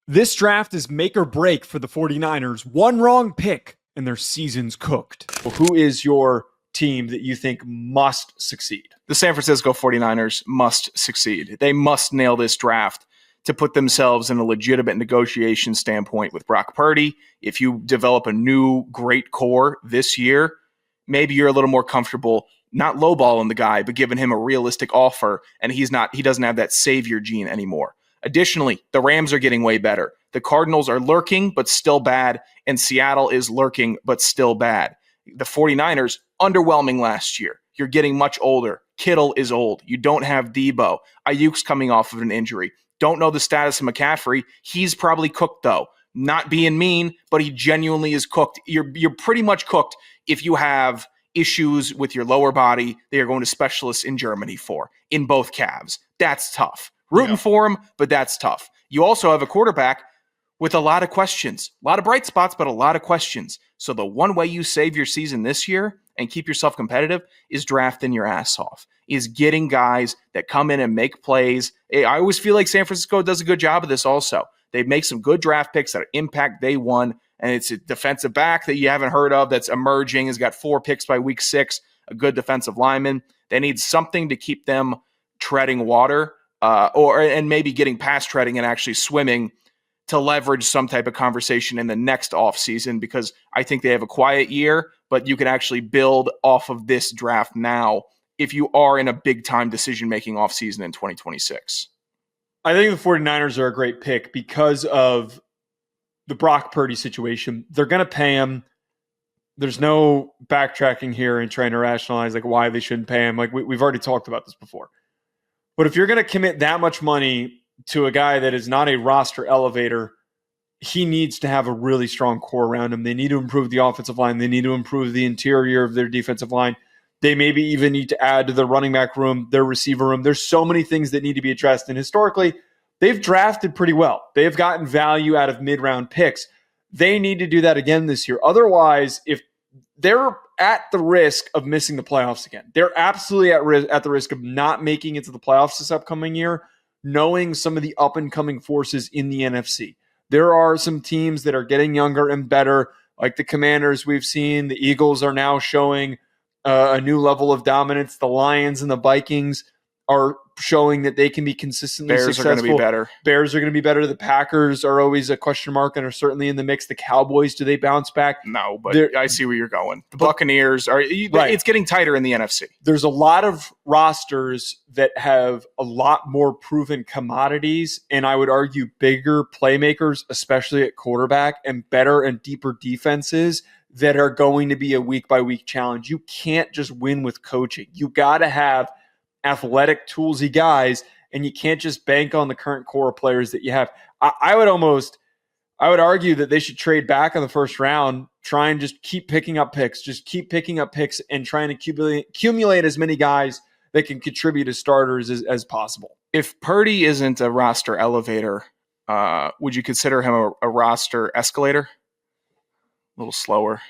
This draft is make or break for the 49ers. One wrong pick and their season's cooked. Well, who is your team that you think must succeed? The San Francisco 49ers must succeed. They must nail this draft to put themselves in a legitimate negotiation standpoint with Brock Purdy. If you develop a new great core this year, maybe you're a little more comfortable not lowballing the guy, but giving him a realistic offer, and he doesn't have that savior gene anymore. Additionally, the Rams are getting way better. The Cardinals are lurking, but still bad, and Seattle is lurking, but still bad. The 49ers, underwhelming last year. You're getting much older. Kittle is old. You don't have Debo. Ayuk's coming off of an injury. Don't know the status of McCaffrey. He's probably cooked, though. Not being mean, but he genuinely is cooked. You're pretty much cooked if you have issues with your lower body that you're going to specialists in Germany for, in both calves. That's tough. Rooting for him, but that's tough. You also have a quarterback with a lot of questions, a lot of bright spots, but a lot of questions. So the one way you save your season this year and keep yourself competitive is drafting your ass off, is getting guys that come in and make plays. I always feel like San Francisco does a good job of this also. They make some good draft picks that impact day one, and it's a defensive back that you haven't heard of that's emerging, has got 4 picks by week 6, a good defensive lineman. They need something to keep them treading water, and maybe getting past treading and actually swimming to leverage some type of conversation in the next offseason, because I think they have a quiet year, but you can actually build off of this draft now if you are in a big-time decision-making offseason in 2026. I think the 49ers are a great pick because of the Brock Purdy situation. They're going to pay him. There's no backtracking here and trying to rationalize like why they shouldn't pay him. Like we've already talked about this before. But if you're going to commit that much money to a guy that is not a roster elevator, he needs to have a really strong core around him. They need to improve the offensive line. They need to improve the interior of their defensive line. They maybe even need to add to the running back room, their receiver room. There's so many things that need to be addressed. And historically, they've drafted pretty well. They've gotten value out of mid-round picks. They need to do that again this year. Otherwise, if they're at the risk of missing the playoffs again, they're absolutely at the risk of not making it to the playoffs this upcoming year, knowing some of the up-and-coming forces in the NFC. There are some teams that are getting younger and better, like the Commanders we've seen. The Eagles are now showing a new level of dominance. The Lions and the Vikings are showing that they can be consistently successful. Bears are going to be better. Bears are going to be better. The Packers are always a question mark and are certainly in the mix. The Cowboys, do they bounce back? No, but I see where you're going. The Buccaneers are. Right. It's getting tighter in the NFC. There's a lot of rosters that have a lot more proven commodities, and I would argue bigger playmakers, especially at quarterback, and better and deeper defenses that are going to be a week-by-week challenge. You can't just win with coaching. You got to have athletic, toolsy guys, and you can't just bank on the current core of players that you have. I would argue that they should trade back in the first round, try and just keep picking up picks, and trying to accumulate as many guys that can contribute as starters as possible. If Purdy isn't a roster elevator, would you consider him a roster escalator? A little slower.